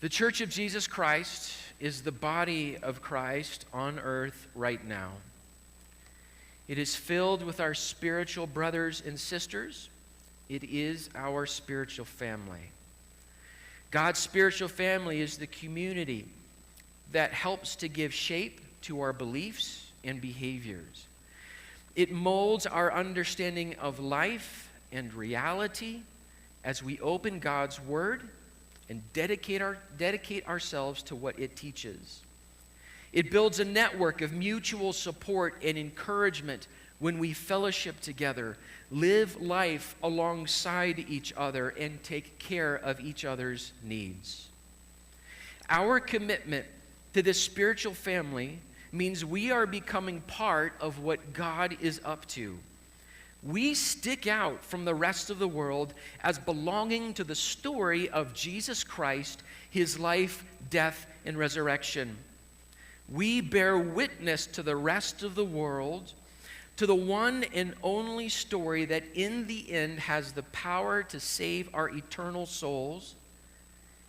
The Church of Jesus Christ is the body of Christ on earth right now. It is filled with our spiritual brothers and sisters. It is our spiritual family. God's spiritual family is the community that helps to give shape to our beliefs and behaviors. It molds our understanding of life and reality as we open God's Word and dedicate ourselves to what it teaches. It builds a network of mutual support and encouragement when we fellowship together, live life alongside each other, and take care of each other's needs. Our commitment to this spiritual family means we are becoming part of what God is up to. We stick out from the rest of the world as belonging to the story of Jesus Christ, his life, death, and resurrection. We bear witness to the rest of the world, to the one and only story that in the end has the power to save our eternal souls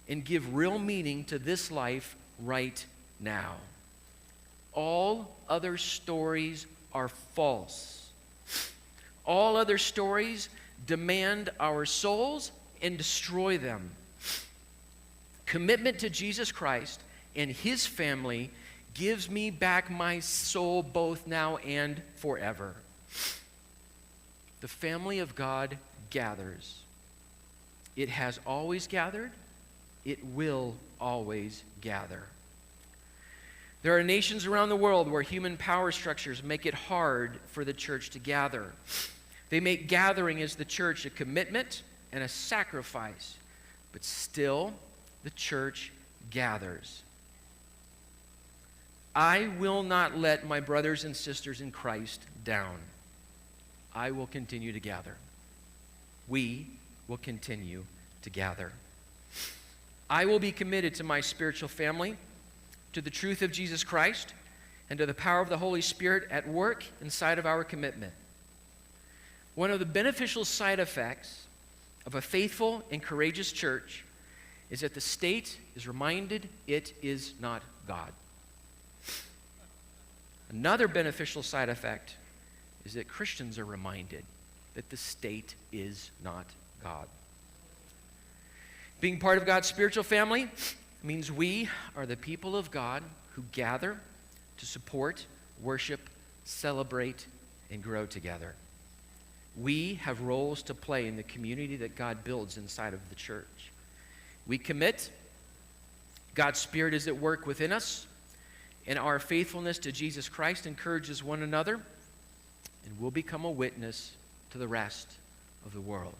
and give real meaning to this life right now. All other stories are false. All other stories demand our souls and destroy them. Commitment to Jesus Christ and his family gives me back my soul both now and forever. The family of God gathers. It has always gathered. It will always gather. There are nations around the world where human power structures make it hard for the church to gather. They make gathering as the church a commitment and a sacrifice, but still the church gathers. I will not let my brothers and sisters in Christ down. I will continue to gather. We will continue to gather. I will be committed to my spiritual family, to the truth of Jesus Christ, and to the power of the Holy Spirit at work inside of our commitment. One of the beneficial side effects of a faithful and courageous church is that the state is reminded it is not God. Another beneficial side effect is that Christians are reminded that the state is not God. Being part of God's spiritual family means we are the people of God who gather to support, worship, celebrate, and grow together. We have roles to play in the community that God builds inside of the church. We commit. God's Spirit is at work within us, and our faithfulness to Jesus Christ encourages one another, and we'll become a witness to the rest of the world.